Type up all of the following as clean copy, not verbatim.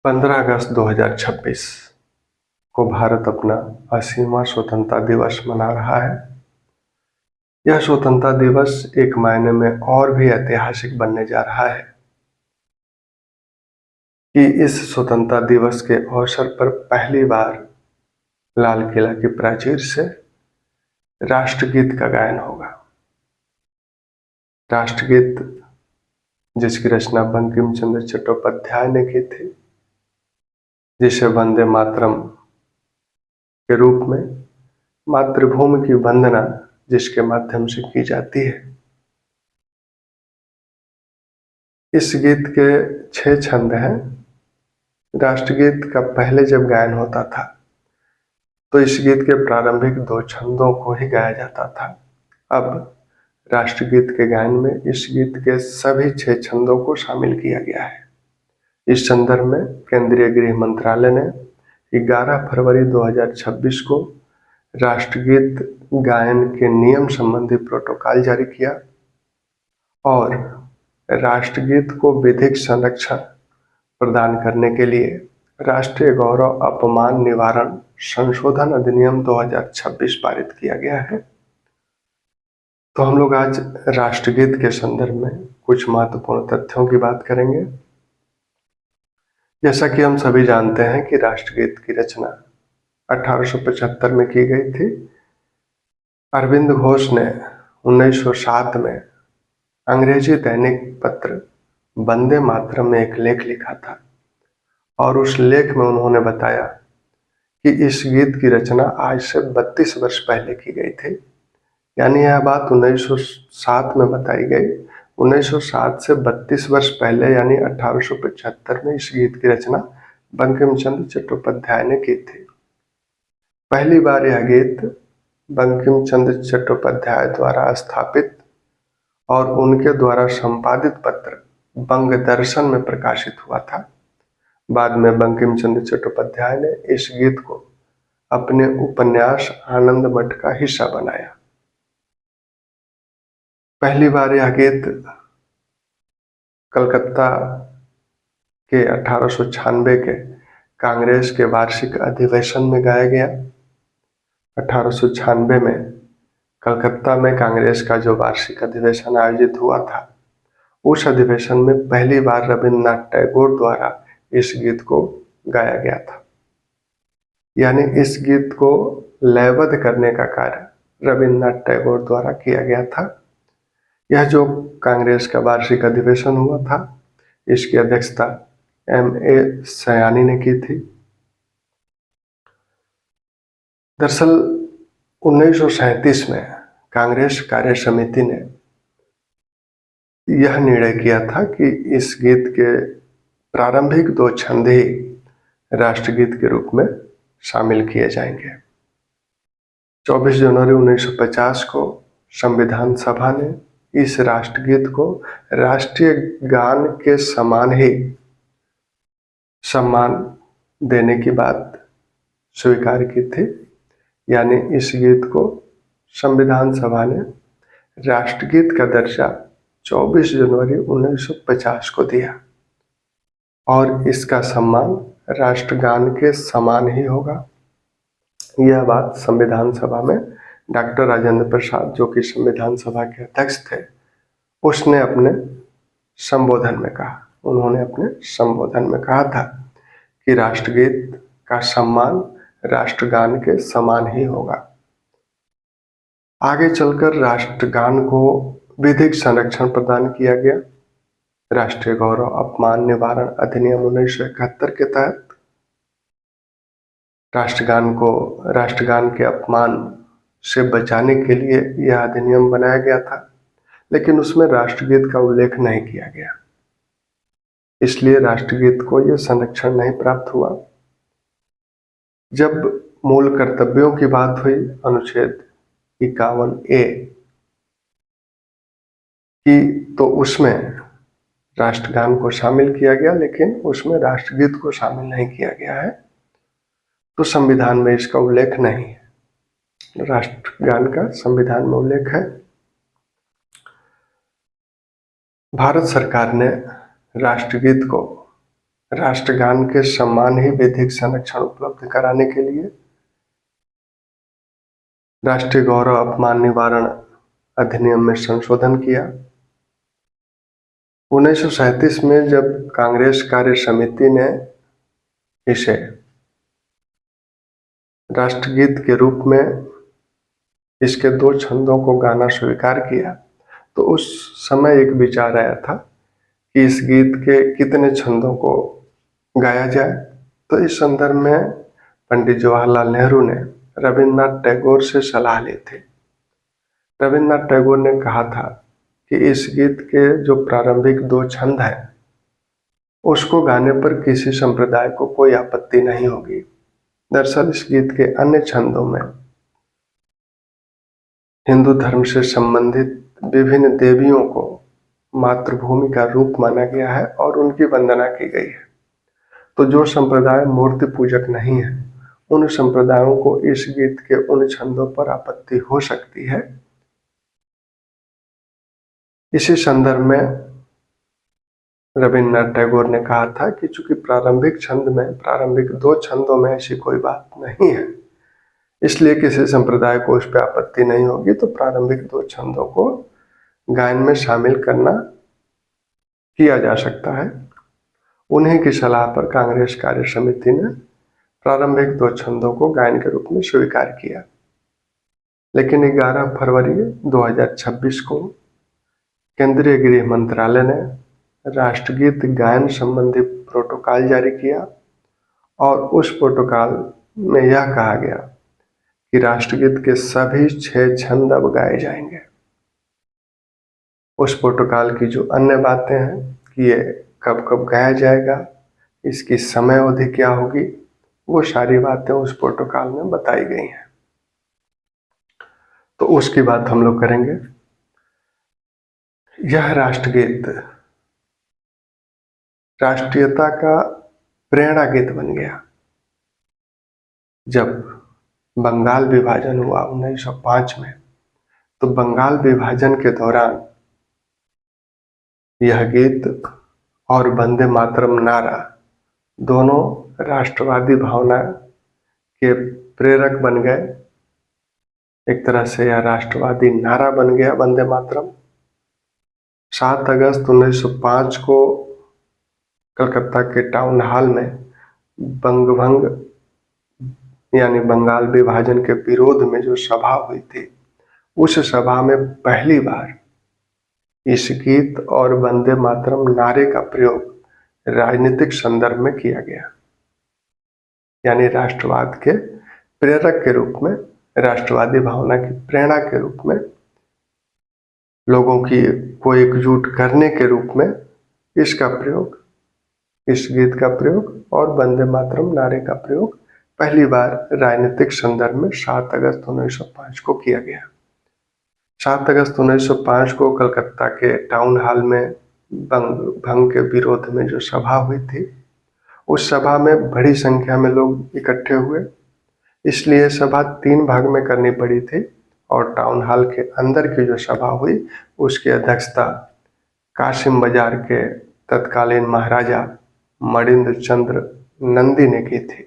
15 अगस्त 2026 को भारत अपना 80वां स्वतंत्रता दिवस मना रहा है। यह स्वतंत्रता दिवस एक मायने में और भी ऐतिहासिक बनने जा रहा है कि इस स्वतंत्रता दिवस के अवसर पर पहली बार लाल किला की प्राचीर से राष्ट्रगीत का गायन होगा। राष्ट्रगीत जिसकी रचना बंकिम चंद्र चट्टोपाध्याय ने की थी, जिसे वंदे मातरम के रूप में मातृभूमि की वंदना जिसके माध्यम से की जाती है। इस गीत के 6 छंद हैं। राष्ट्रगीत का पहले जब गायन होता था तो इस गीत के प्रारंभिक 2 छंदों को ही गाया जाता था। अब राष्ट्रगीत के गायन में इस गीत के सभी 6 छंदों को शामिल किया गया है। इस संदर्भ में केंद्रीय गृह मंत्रालय ने 11 फरवरी 2026 को राष्ट्रगीत गायन के नियम संबंधी प्रोटोकॉल जारी किया और राष्ट्रगीत को विधिक संरक्षण प्रदान करने के लिए राष्ट्रीय गौरव अपमान निवारण संशोधन अधिनियम 2026 पारित किया गया है। तो हम लोग आज राष्ट्रगीत के संदर्भ में कुछ महत्वपूर्ण तथ्यों की बात करेंगे। जैसा कि हम सभी जानते हैं कि राष्ट्रगीत की रचना 1875 में की गई थी। अरविंद घोष ने 1907 में अंग्रेजी दैनिक पत्र वंदे मातरम में एक लेख लिखा था और उस लेख में उन्होंने बताया कि इस गीत की रचना आज से 32 वर्ष पहले की गई थी। यानी यह बात 1907 में बताई गई। 1907 से 32 वर्ष पहले यानी 1875 में इस गीत की रचना बंकिम चंद्र चट्टोपाध्याय ने की थी। पहली बार यह गीत बंकिम चंद्र चट्टोपाध्याय द्वारा स्थापित और उनके द्वारा संपादित पत्र बंग दर्शन में प्रकाशित हुआ था। बाद में बंकिम चंद्र चट्टोपाध्याय ने इस गीत को अपने उपन्यास आनंद मठ का हिस्सा बनाया। पहली बार यह गीत कलकत्ता के 1896 के कांग्रेस के वार्षिक अधिवेशन में गाया गया। 1896 में कलकत्ता में कांग्रेस का जो वार्षिक अधिवेशन आयोजित हुआ था, उस अधिवेशन में पहली बार रविन्द्रनाथ टैगोर द्वारा इस गीत को गाया गया था। यानी इस गीत को लयबद्ध करने का कार्य रविन्द्रनाथ टैगोर द्वारा किया गया था। यह जो कांग्रेस का वार्षिक अधिवेशन हुआ था, इसकी अध्यक्षता M.A. सयानी ने की थी। दरअसल 1937 में कांग्रेस कार्य समिति ने यह निर्णय किया था कि इस गीत के प्रारंभिक 2 छंद ही राष्ट्रगीत के रूप में शामिल किए जाएंगे। 24 जनवरी 1950 को संविधान सभा ने इस राष्ट्रगीत को राष्ट्रीय गान के समान ही सम्मान देने की बात स्वीकार की थी। यानी इस गीत को संविधान सभा ने राष्ट्रगीत का दर्जा 24 जनवरी 1950 को दिया और इसका सम्मान राष्ट्रगान के समान ही होगा। यह बात संविधान सभा में डॉक्टर राजेंद्र प्रसाद, जो कि संविधान सभा के अध्यक्ष थे, उसने अपने संबोधन में कहा। उन्होंने अपने संबोधन में कहा था कि राष्ट्रगीत का सम्मान राष्ट्रगान के समान ही होगा। आगे चलकर राष्ट्रगान को विधिक संरक्षण प्रदान किया गया। राष्ट्रीय गौरव अपमान निवारण अधिनियम 1971 के तहत राष्ट्रगान के अपमान से बचाने के लिए यह अधिनियम बनाया गया था, लेकिन उसमें राष्ट्रगीत का उल्लेख नहीं किया गया, इसलिए राष्ट्रगीत को यह संरक्षण नहीं प्राप्त हुआ। जब मूल कर्तव्यों की बात हुई अनुच्छेद 51A की, तो उसमें राष्ट्रगान को शामिल किया गया, लेकिन उसमें राष्ट्रगीत को शामिल नहीं किया गया है। तो संविधान में इसका उल्लेख नहीं है। राष्ट्रगान का संविधान में उल्लेख है। भारत सरकार ने राष्ट्रगीत को राष्ट्रगान के सम्मान ही विधिक संरक्षण उपलब्ध कराने के लिए राष्ट्रीय गौरव अपमान निवारण अधिनियम में संशोधन किया। 1937 में जब कांग्रेस कार्य समिति ने इसे राष्ट्रगीत के रूप में इसके 2 छंदों को गाना स्वीकार किया, तो उस समय एक विचार आया था कि इस गीत के कितने छंदों को गाया जाए। तो इस संदर्भ में पंडित जवाहरलाल नेहरू ने रविन्द्रनाथ टैगोर से सलाह ली थी। रविन्द्रनाथ टैगोर ने कहा था कि इस गीत के जो प्रारंभिक 2 छंद हैं उसको गाने पर किसी संप्रदाय को कोई आपत्ति नहीं होगी। दरअसल इस गीत के अन्य छंदों में हिंदू धर्म से संबंधित विभिन्न देवियों को मातृभूमि का रूप माना गया है और उनकी वंदना की गई है। तो जो संप्रदाय मूर्ति पूजक नहीं है उन संप्रदायों को इस गीत के उन छंदों पर आपत्ति हो सकती है। इसी संदर्भ में रविन्द्रनाथ टैगोर ने कहा था कि चूंकि प्रारंभिक 2 छंदों में ऐसी कोई बात नहीं है, इसलिए किसी संप्रदाय को उस पर आपत्ति नहीं होगी, तो प्रारंभिक 2 छंदों को गायन में शामिल करना किया जा सकता है। उन्हीं की सलाह पर कांग्रेस कार्य समिति ने प्रारंभिक 2 छंदों को गायन के रूप में स्वीकार किया। लेकिन 11 फरवरी 2026 को केंद्रीय गृह मंत्रालय ने राष्ट्रगीत गायन संबंधी प्रोटोकॉल जारी किया और उस प्रोटोकॉल में यह कहा गया कि राष्ट्रगीत के सभी 6 छंद अब गाए जाएंगे। उस प्रोटोकॉल की जो अन्य बातें हैं कि ये कब कब गाया जाएगा, इसकी समय अवधि क्या होगी, वो सारी बातें उस प्रोटोकॉल में बताई गई हैं। तो उसकी बात हम लोग करेंगे। यह राष्ट्रगीत राष्ट्रीयता का प्रेरणा गीत बन गया। जब बंगाल विभाजन हुआ 1905 में, तो बंगाल विभाजन के दौरान यह गीत और वंदे मातरम नारा दोनों राष्ट्रवादी भावना के प्रेरक बन गए। एक तरह से यह राष्ट्रवादी नारा बन गया वंदे मातरम। 7 अगस्त 1905 को कलकत्ता के टाउन हॉल में बंगभंग यानी बंगाल विभाजन के विरोध में जो सभा हुई थी, उस सभा में पहली बार इस गीत और वंदे मातरम नारे का प्रयोग राजनीतिक संदर्भ में किया गया। यानी राष्ट्रवाद के प्रेरक के रूप में, राष्ट्रवादी भावना की प्रेरणा के रूप में, लोगों की को एकजुट करने के रूप में इसका प्रयोग, इस गीत का प्रयोग और वंदे मातरम नारे का प्रयोग पहली बार राजनीतिक संदर्भ में 7 अगस्त 1905 को किया गया। 7 अगस्त 1905 को कलकत्ता के टाउन हॉल में बंग के विरोध में जो सभा हुई थी, उस सभा में बड़ी संख्या में लोग इकट्ठे हुए, इसलिए सभा 3 भाग में करनी पड़ी थी और टाउन हॉल के अंदर की जो सभा हुई उसकी अध्यक्षता कासिम बाजार के तत्कालीन महाराजा मणिंद्र चंद्र नंदी ने की थी।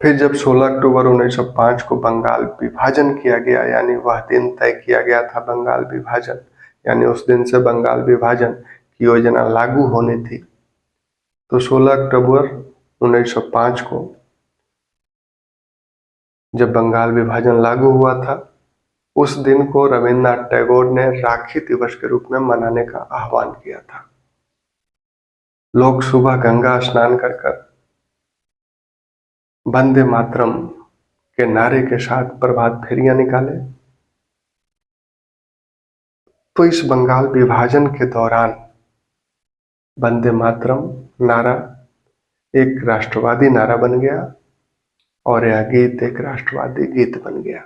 फिर जब 16 अक्टूबर 1905 को बंगाल विभाजन किया गया, यानी वह दिन तय किया गया था बंगाल विभाजन, यानी उस दिन से बंगाल विभाजन की योजना लागू होनी थी, तो 16 अक्टूबर 1905 को जब बंगाल विभाजन लागू हुआ था, उस दिन को रविन्द्रनाथ टैगोर ने राखी दिवस के रूप में मनाने का आह्वान किया था। लोग सुबह गंगा स्नान कर वंदे मातरम के नारे के साथ प्रभात फेरियां निकाले। तो इस बंगाल विभाजन के दौरान वंदे मातरम नारा एक राष्ट्रवादी नारा बन गया और यह गीत एक राष्ट्रवादी गीत बन गया।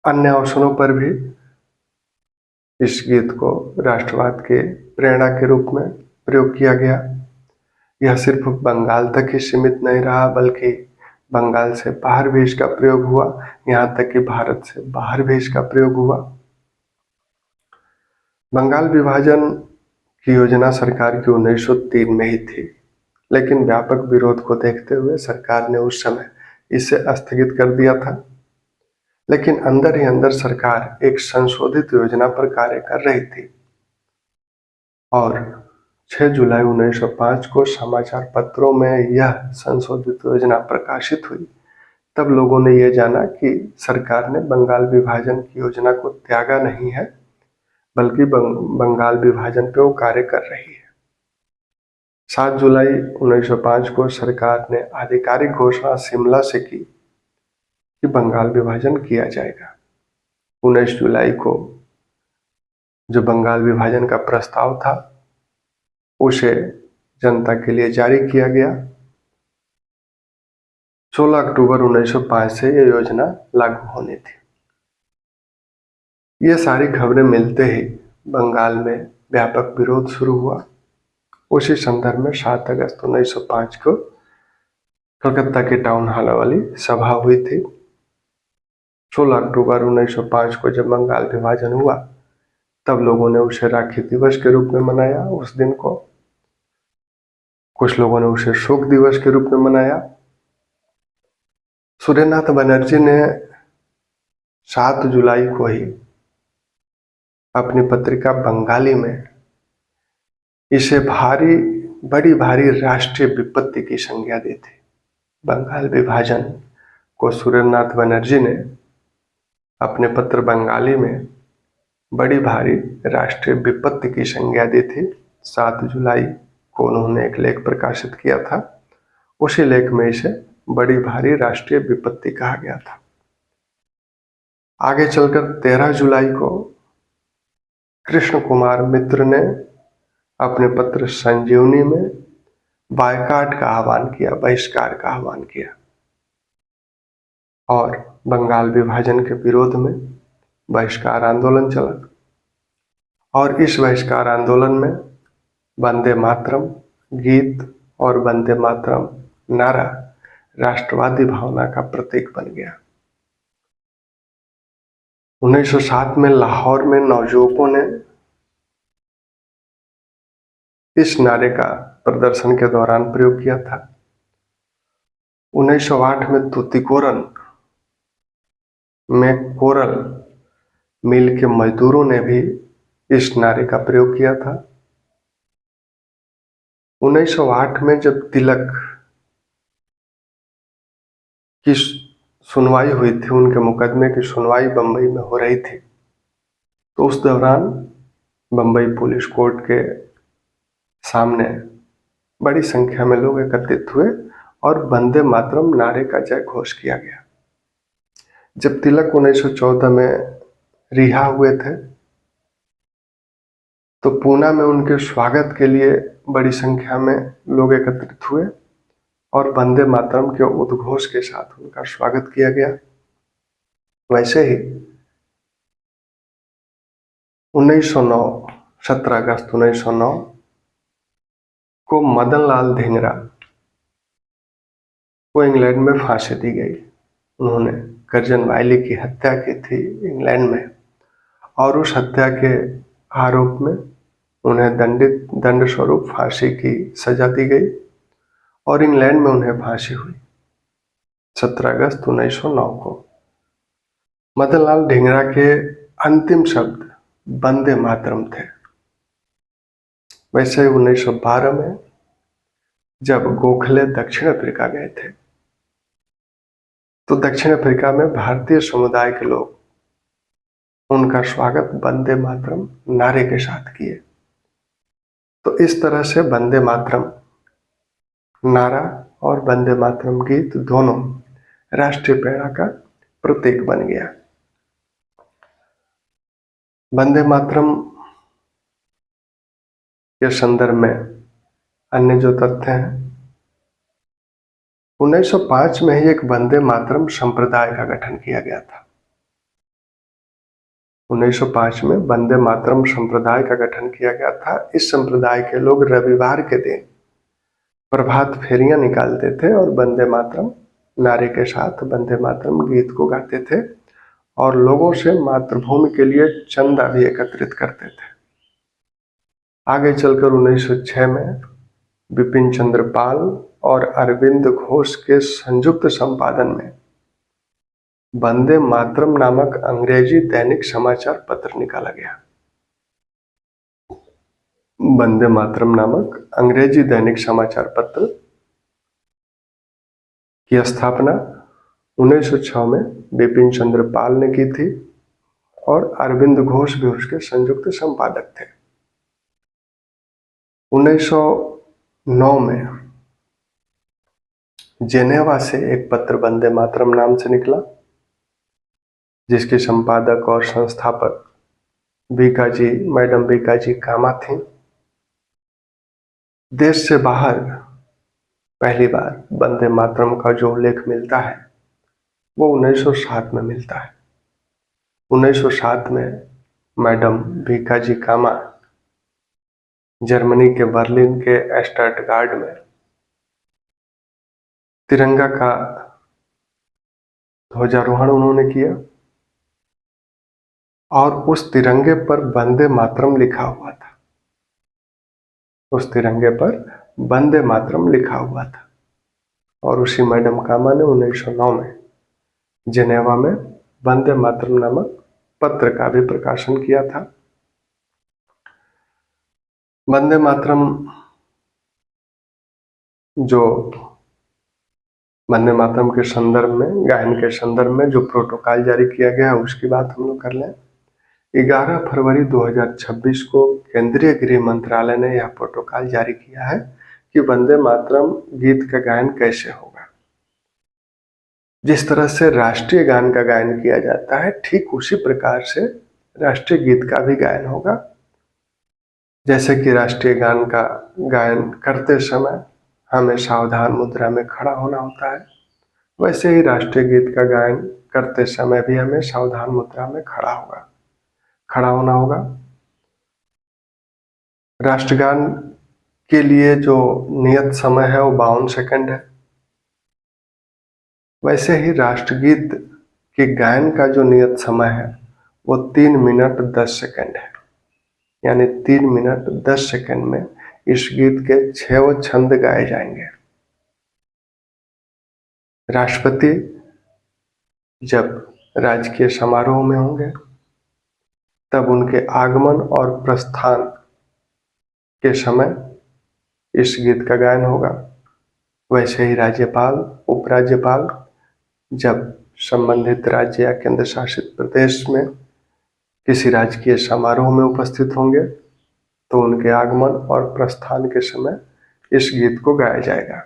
अन्य अवसरों पर भी इस गीत को राष्ट्रवाद के प्रेरणा के रूप में प्रयोग किया गया। यह सिर्फ बंगाल तक ही सीमित नहीं रहा, बल्कि बंगाल से बाहर भी इसका प्रयोग हुआ, यहाँ तक कि भारत से बाहर भी इसका प्रयोग हुआ। बंगाल विभाजन की योजना सरकार की 1903 में ही थी, लेकिन व्यापक विरोध को देखते हुए सरकार ने उस समय इसे स्थगित कर दिया था। लेकिन अंदर ही अंदर सरकार एक संशोधित योजना पर कार्य कर रही थी और 6 जुलाई 1905 को समाचार पत्रों में यह संशोधित योजना प्रकाशित हुई। तब लोगों ने यह जाना कि सरकार ने बंगाल विभाजन की योजना को त्यागा नहीं है, बल्कि बंगाल विभाजन पे वो कार्य कर रही है। 7 जुलाई 1905 को सरकार ने आधिकारिक घोषणा शिमला से की कि बंगाल विभाजन किया जाएगा। 19 जुलाई को जो बंगाल विभाजन का प्रस्ताव था उसे जनता के लिए जारी किया गया। 16 अक्टूबर 1905 से यह योजना लागू होनी थी। ये सारी खबरें मिलते ही बंगाल में व्यापक विरोध शुरू हुआ। उसी संदर्भ में 7 अगस्त 1905 को कलकत्ता के टाउन हॉल वाली सभा हुई थी। 16 अक्टूबर 1905 को जब बंगाल विभाजन हुआ तब लोगों ने उसे राखी दिवस के रूप में मनाया। उस दिन को कुछ लोगों ने उसे शोक दिवस के रूप में मनाया। सूर्यनाथ बनर्जी ने 7 जुलाई को ही अपनी पत्रिका बंगाली में इसे बड़ी भारी राष्ट्रीय विपत्ति की संज्ञा दी थी। बंगाल विभाजन को सूर्यनाथ बनर्जी ने अपने पत्र बंगाली में बड़ी भारी राष्ट्रीय विपत्ति की संज्ञा दी थी। 7 जुलाई को उन्होंने एक लेख प्रकाशित किया था। उसी लेख में इसे बड़ी भारी राष्ट्रीय विपत्ति कहा गया था। आगे चलकर 13 जुलाई को कृष्ण कुमार मित्र ने अपने पत्र संजीवनी में बायकाट का आह्वान किया, बहिष्कार का आह्वान किया और बंगाल विभाजन के विरोध में बहिष्कार आंदोलन चला। और इस बहिष्कार आंदोलन में वंदे मातरम गीत और वंदे मातरम नारा राष्ट्रवादी भावना का प्रतीक बन गया। 1907 में लाहौर में नवयुवकों ने इस नारे का प्रदर्शन के दौरान प्रयोग किया था। 1908 में तूतीकोरन में कोरल मिल के मजदूरों ने भी इस नारे का प्रयोग किया था। 1908 में जब तिलक की सुनवाई हुई थी, उनके मुकदमे की सुनवाई बंबई में हो रही थी, तो उस दौरान बंबई पुलिस कोर्ट के सामने बड़ी संख्या में लोग एकत्रित हुए और वंदे मातरम नारे का जय घोष किया गया। जब तिलक 1914 में रिहा हुए थे तो पूना में उनके स्वागत के लिए बड़ी संख्या में लोग एकत्रित हुए और वंदे मातरम के उद्घोष के साथ उनका स्वागत किया गया। वैसे ही 1909 17 अगस्त 1909 को मदन लाल धिंगरा को इंग्लैंड में फांसी दी गई। उन्होंने कर्जन वायली की हत्या की थी इंग्लैंड में और उस हत्या के आरोप में उन्हें दंड स्वरूप फांसी की सजा दी गई और इंग्लैंड में उन्हें फांसी हुई 17 अगस्त 1909 को। मदन लाल धिंगरा के अंतिम शब्द वंदे मातरम थे। वैसे ही 1912 में जब गोखले दक्षिण अफ्रीका गए थे तो दक्षिण अफ्रीका में भारतीय समुदाय के लोग उनका स्वागत वंदे मातरम नारे के साथ किए। तो इस तरह से वंदे मातरम नारा और वंदे मातरम गीत दोनों राष्ट्रीय प्रेरणा का प्रतीक बन गया। वंदे मातरम के संदर्भ में अन्य जो तथ्य हैं, 1905 में ही एक वंदे मातरम संप्रदाय का गठन किया गया था। 1905 में वंदे मातरम संप्रदाय का गठन किया गया था। इस संप्रदाय के लोग रविवार के दिन प्रभात फेरियां निकालते थे और वंदे मातरम नारे के साथ वंदे मातरम गीत को गाते थे और लोगों से मातृभूमि के लिए चंदा भी एकत्रित करते थे। आगे चलकर 1906 में बिपिन चंद्र पाल और अरविंद घोष के संयुक्त संपादन में वंदे मातरम नामक अंग्रेजी दैनिक समाचार पत्र निकाला गया। वंदे मातरम नामक अंग्रेजी दैनिक समाचार पत्र की स्थापना 1906 में बिपिन चंद्र पाल ने की थी और अरविंद घोष भी उसके संयुक्त संपादक थे। 1909 में जेनेवा से एक पत्र वंदे मातरम नाम से निकला, जिसके संपादक और संस्थापक मैडम बीकाजी कामा थी। देश से बाहर पहली बार वंदे मातरम का जो उल्लेख मिलता है वो 1907 में मिलता है। 1907 में मैडम बीकाजी कामा जर्मनी के बर्लिन के स्टटगार्ड में तिरंगा का ध्वजारोहण उन्होंने किया और उस तिरंगे पर वंदे मातरम लिखा हुआ था। उस तिरंगे पर वंदे मातरम लिखा हुआ था और उसी मैडम कामा ने 1909 में जेनेवा में वंदे मातरम नामक पत्र का भी प्रकाशन किया था। वंदे मातरम वंदे मातरम के संदर्भ में, गायन के संदर्भ में जो प्रोटोकॉल जारी किया गया है उसकी बात हम लोग कर लें। 11 फरवरी 2026 को केंद्रीय गृह मंत्रालय ने यह प्रोटोकॉल जारी किया है कि वंदे मातरम गीत का गायन कैसे होगा। जिस तरह से राष्ट्रीय गान का गायन किया जाता है, ठीक उसी प्रकार से राष्ट्रीय गीत का भी गायन होगा। जैसे कि राष्ट्रीय गान का गायन करते समय हमें सावधान मुद्रा में खड़ा होना होता है, वैसे ही राष्ट्रीय गीत का गायन करते समय भी हमें सावधान मुद्रा में खड़ा होना होगा। राष्ट्रगान के लिए जो नियत समय है वो 52 सेकंड है। वैसे ही राष्ट्रगीत के गायन का जो नियत समय है वो 3 मिनट 10 सेकंड है। यानी 3 मिनट 10 सेकंड में इस गीत के 6 छंद गाए जाएंगे। राष्ट्रपति जब राजकीय समारोह में होंगे तब उनके आगमन और प्रस्थान के समय इस गीत का गायन होगा। वैसे ही राज्यपाल, उपराज्यपाल जब संबंधित राज्य या केंद्र शासित प्रदेश में किसी राजकीय समारोह में उपस्थित होंगे तो उनके आगमन और प्रस्थान के समय इस गीत को गाया जाएगा।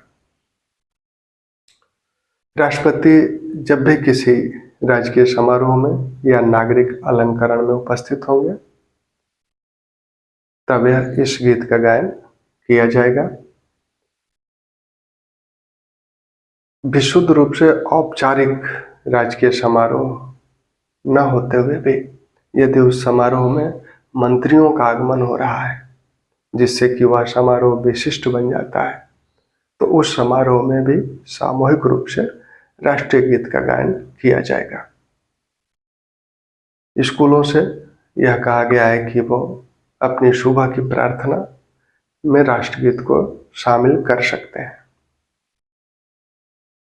राष्ट्रपति जब भी किसी राजकीय समारोह में या नागरिक अलंकरण में उपस्थित होंगे तब यह इस गीत का गायन किया जाएगा। विशुद्ध रूप से औपचारिक राजकीय समारोह न होते हुए भी यदि उस समारोह में मंत्रियों का आगमन हो रहा है जिससे कि वह समारोह विशिष्ट बन जाता है, तो उस समारोह में भी सामूहिक रूप से राष्ट्रीय गीत का गायन किया जाएगा। स्कूलों से यह कहा गया है कि वो अपनी सुबह की प्रार्थना में राष्ट्रगीत को शामिल कर सकते हैं।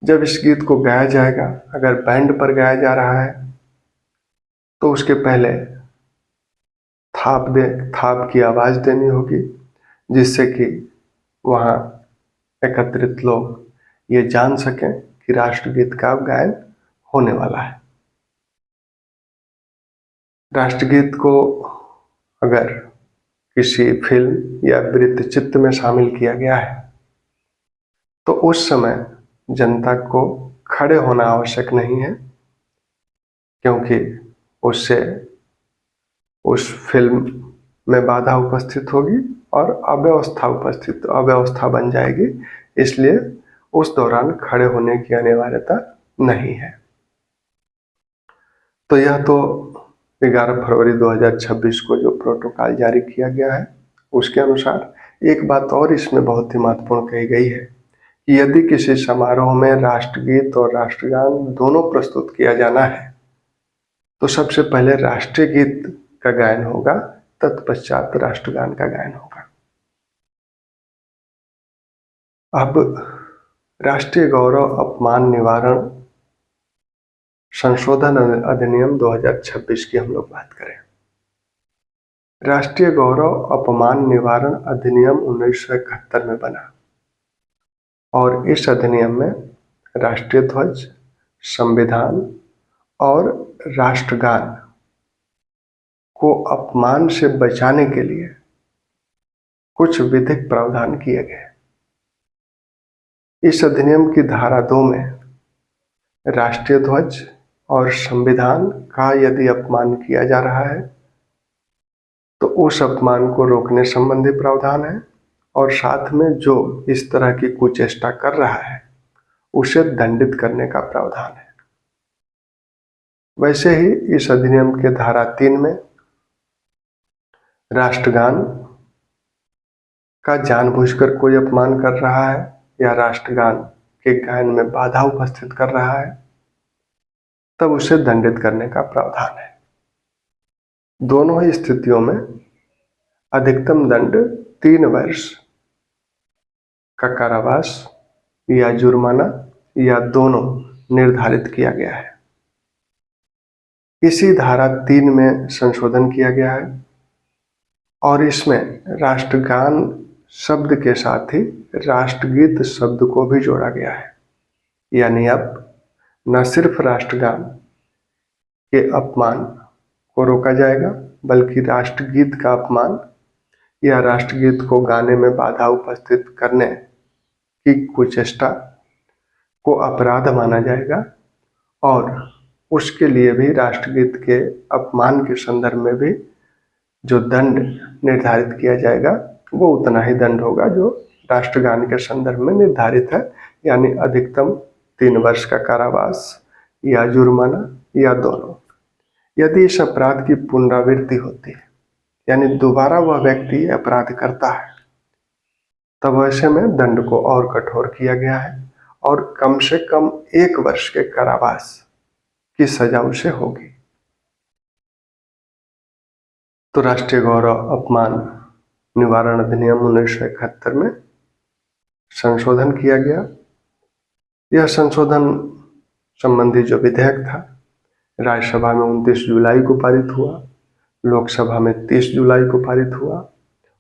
जब इस गीत को गाया जाएगा, अगर बैंड पर गाया जा रहा है तो उसके पहले थाप की आवाज देनी होगी, जिससे कि वहां एकत्रित लोग ये जान सकें कि राष्ट्रगीत का गायन होने वाला है। राष्ट्रगीत को अगर किसी फिल्म या वृत्तचित्र में शामिल किया गया है तो उस समय जनता को खड़े होना आवश्यक नहीं है, क्योंकि उससे उस फिल्म में बाधा उपस्थित होगी और अव्यवस्था बन जाएगी। इसलिए उस दौरान खड़े होने की अनिवार्यता नहीं है। तो यह तो 11 फरवरी 2026 को जो प्रोटोकॉल जारी किया गया है उसके अनुसार एक बात और इसमें बहुत ही महत्वपूर्ण कही गई है कि यदि किसी समारोह में राष्ट्रगीत और राष्ट्रगान दोनों प्रस्तुत किया जाना है तो सबसे पहले राष्ट्रीय गीत का गायन होगा, तत्पश्चात राष्ट्रगान का गायन होगा। अब राष्ट्रीय गौरव अपमान निवारण संशोधन अधिनियम 2026 की हम लोग बात करें। राष्ट्रीय गौरव अपमान निवारण अधिनियम 1971 में बना और इस अधिनियम में राष्ट्रीय ध्वज, संविधान और राष्ट्रगान को अपमान से बचाने के लिए कुछ विधिक प्रावधान किए गए। इस अधिनियम की धारा 2 में राष्ट्रीय ध्वज और संविधान का यदि अपमान किया जा रहा है तो उस अपमान को रोकने संबंधी प्रावधान है और साथ में जो इस तरह की कुचेष्टा कर रहा है उसे दंडित करने का प्रावधान है। वैसे ही इस अधिनियम के धारा 3 में राष्ट्रगान का जानबूझकर कोई अपमान कर रहा है या राष्ट्रगान के गायन में बाधा उपस्थित कर रहा है तब उसे दंडित करने का प्रावधान है। दोनों ही स्थितियों में अधिकतम दंड 3 वर्ष का कारावास या जुर्माना या दोनों निर्धारित किया गया है। इसी धारा 3 में संशोधन किया गया है और इसमें राष्ट्रगान शब्द के साथ ही राष्ट्रगीत शब्द को भी जोड़ा गया है। यानी अब न सिर्फ राष्ट्रगान के अपमान को रोका जाएगा बल्कि राष्ट्रगीत का अपमान या राष्ट्रगीत को गाने में बाधा उपस्थित करने की कुचेष्टा को अपराध माना जाएगा और उसके लिए भी राष्ट्रगीत के अपमान के संदर्भ में भी जो दंड निर्धारित किया जाएगा वो उतना ही दंड होगा जो राष्ट्रगान के संदर्भ में निर्धारित है, यानी अधिकतम 3 वर्ष का कारावास या जुर्माना या दोनों। यदि इस अपराध की पुनरावृत्ति होती है यानी दोबारा वह व्यक्ति अपराध करता है तब ऐसे में दंड को और कठोर किया गया है और कम से कम 1 वर्ष के कारावास की सजा उसे होगी। तो राष्ट्रीय गौरव अपमान निवारण अधिनियम 1971 में संशोधन किया गया। यह संशोधन संबंधी जो विधेयक था राज्यसभा में 29 जुलाई को पारित हुआ, लोकसभा में 30 जुलाई को पारित हुआ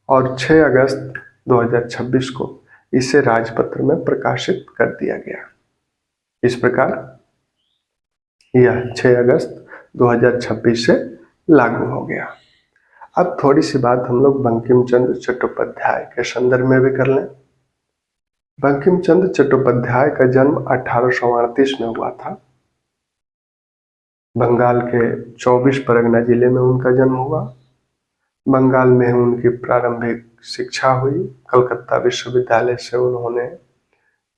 और 6 अगस्त 2026 को इसे राजपत्र में प्रकाशित कर दिया गया। इस प्रकार यह 6 अगस्त 2026 से लागू हो गया। अब थोड़ी सी बात हम लोग बंकिम चंद्र चट्टोपाध्याय के संदर्भ में भी कर लें। बंकिम चंद्र चट्टोपाध्याय का जन्म 1838 में हुआ था। बंगाल के 24 परगना जिले में उनका जन्म हुआ। बंगाल में उनकी प्रारंभिक शिक्षा हुई। कलकत्ता विश्वविद्यालय से उन्होंने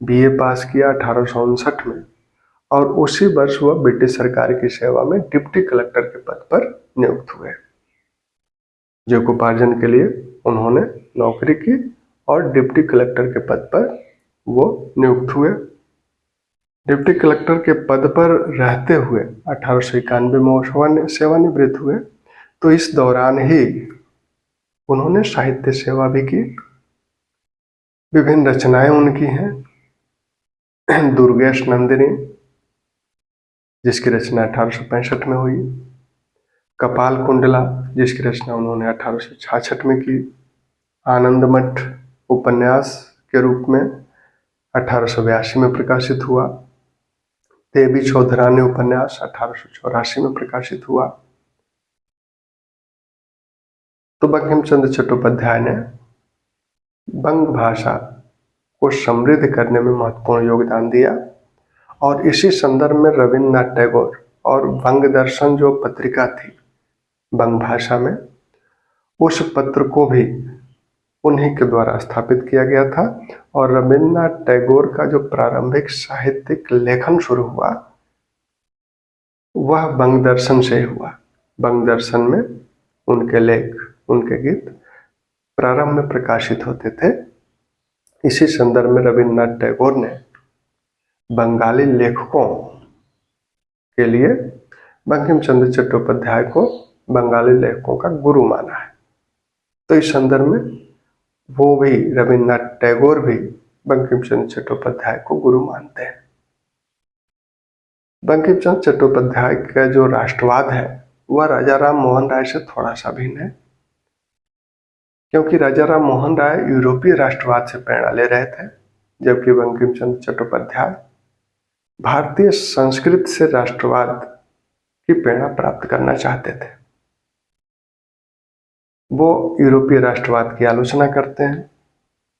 बीए पास किया 1859 में और उसी वर्ष वह ब्रिटिश सरकार की सेवा में डिप्टी कलेक्टर के पद पर नियुक्त हुए। जीविकोपार्जन के लिए उन्होंने नौकरी की और डिप्टी कलेक्टर के पद पर वो नियुक्त हुए। डिप्टी कलेक्टर के पद पर रहते हुए 1891 में सेवानिवृत्त हुए। तो इस दौरान ही उन्होंने साहित्य सेवा भी की। विभिन्न रचनाएं उनकी हैं। दुर्गेश नंदिनी जिसकी रचना 1865 में हुई, कपाल कुंडला जिसकी रचना उन्होंने 1866 में की, आनंद मठ उपन्यास के रूप में 1882 में प्रकाशित हुआ, देवी चौधरानी उपन्यास 1884 में प्रकाशित हुआ। तो बंकिम चंद्र चट्टोपाध्याय ने बंग भाषा को समृद्ध करने में महत्वपूर्ण योगदान दिया और इसी संदर्भ में रविन्द्रनाथ टैगोर और बंग दर्शन जो पत्रिका थी बंग भाषा में, उस पत्र को भी उन्हीं के द्वारा स्थापित किया गया था और रविन्द्रनाथ टैगोर का जो प्रारंभिक साहित्यिक लेखन शुरू हुआ वह बंग दर्शन से ही हुआ। बंग दर्शन में उनके लेख, उनके गीत प्रारंभ में प्रकाशित होते थे। इसी संदर्भ में रविन्द्रनाथ टैगोर ने बंगाली लेखकों के लिए बंकिम चंद्र चट्टोपाध्याय को बंगाली लेखकों का गुरु माना है। तो इस संदर्भ में वो भी, रविन्द्रनाथ टैगोर भी बंकिम चंद्र चट्टोपाध्याय को गुरु मानते हैं। बंकिम चंद्र चट्टोपाध्याय का जो राष्ट्रवाद है वह राजा राम मोहन राय से थोड़ा सा भिन्न है, क्योंकि राजा राम मोहन राय यूरोपीय राष्ट्रवाद से प्रेरणा ले रहे थे, जबकि बंकिम चंद्र चट्टोपाध्याय भारतीय संस्कृत से राष्ट्रवाद की प्रेरणा प्राप्त करना चाहते थे। वो यूरोपीय राष्ट्रवाद की आलोचना करते हैं।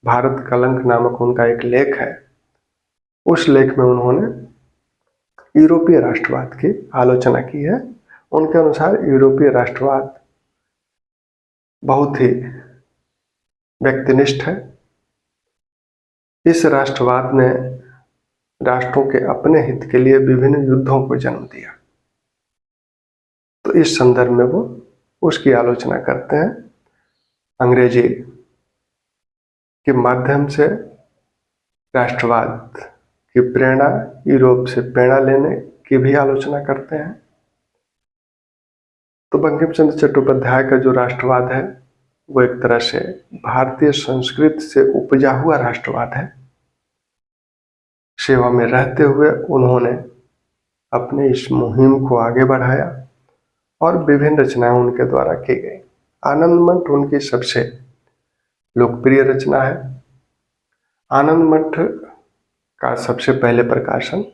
भारत कलंक नामक उनका एक लेख है, उस लेख में उन्होंने यूरोपीय राष्ट्रवाद की आलोचना की है। उनके अनुसार यूरोपीय राष्ट्रवाद बहुत ही व्यक्तिनिष्ठ है। इस राष्ट्रवाद ने राष्ट्रों के अपने हित के लिए विभिन्न युद्धों को जन्म दिया। तो इस संदर्भ में वो उसकी आलोचना करते हैं। अंग्रेजी के माध्यम से राष्ट्रवाद की प्रेरणा, यूरोप से प्रेरणा लेने की भी आलोचना करते हैं। तो बंकिम चंद्र चट्टोपाध्याय का जो राष्ट्रवाद है वो एक तरह से भारतीय संस्कृत से उपजा हुआ राष्ट्रवाद है। सेवा में रहते हुए उन्होंने अपने इस मुहिम को आगे बढ़ाया और विभिन्न रचनाएं उनके द्वारा की गई। आनंद मठ उनकी सबसे लोकप्रिय रचना है। आनंद मठ का सबसे पहले प्रकाशन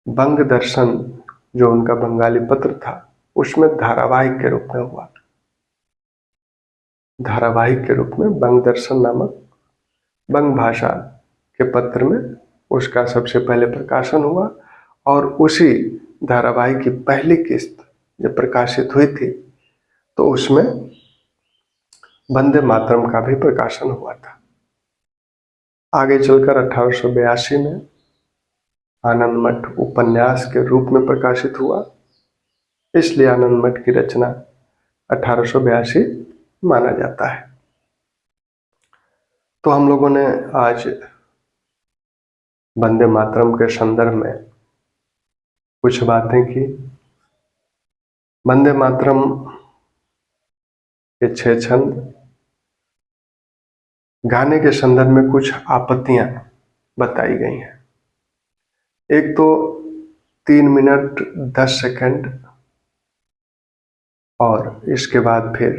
बंग दर्शन, जो उनका बंगाली पत्र था, उसमें धारावाहिक के रूप में हुआ। धारावाहिक के रूप में बंग दर्शन नामक बंग भाषा के पत्र में उसका सबसे पहले प्रकाशन हुआ और उसी धारावाहिक की पहली किस्त जब प्रकाशित हुई थी तो उसमें वंदे मातरम का भी प्रकाशन हुआ था। आगे चलकर 1882 में आनंद मठ उपन्यास के रूप में प्रकाशित हुआ, इसलिए आनंद मठ की रचना 1882 माना जाता है। तो हम लोगों ने आज वंदे मातरम के संदर्भ में कुछ बातें की। वंदे मातरम के 6 छंद, गाने के संदर्भ में कुछ आपत्तियां बताई गई हैं। एक तो 3 मिनट 10 सेकंड और इसके बाद फिर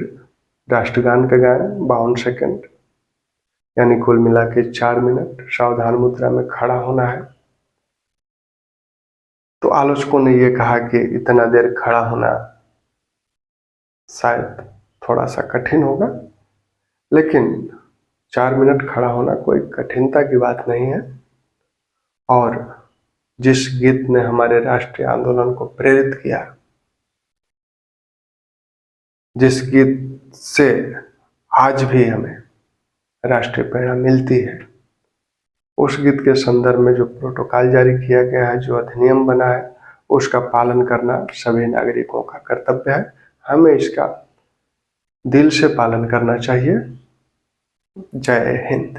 राष्ट्रगान का गायन 52 सेकंड, यानी कुल मिला के 4 मिनट सावधान मुद्रा में खड़ा होना है। तो आलोचकों ने यह कहा कि इतना देर खड़ा होना शायद थोड़ा सा कठिन होगा, लेकिन 4 मिनट खड़ा होना कोई कठिनता की बात नहीं है। और जिस गीत ने हमारे राष्ट्रीय आंदोलन को प्रेरित किया, जिस गीत से आज भी हमें राष्ट्रीय प्रेरणा मिलती है, उस गीत के संदर्भ में जो प्रोटोकॉल जारी किया गया है, जो अधिनियम बना है, उसका पालन करना सभी नागरिकों का कर्तव्य है। हमें इसका दिल से पालन करना चाहिए। जय हिंद।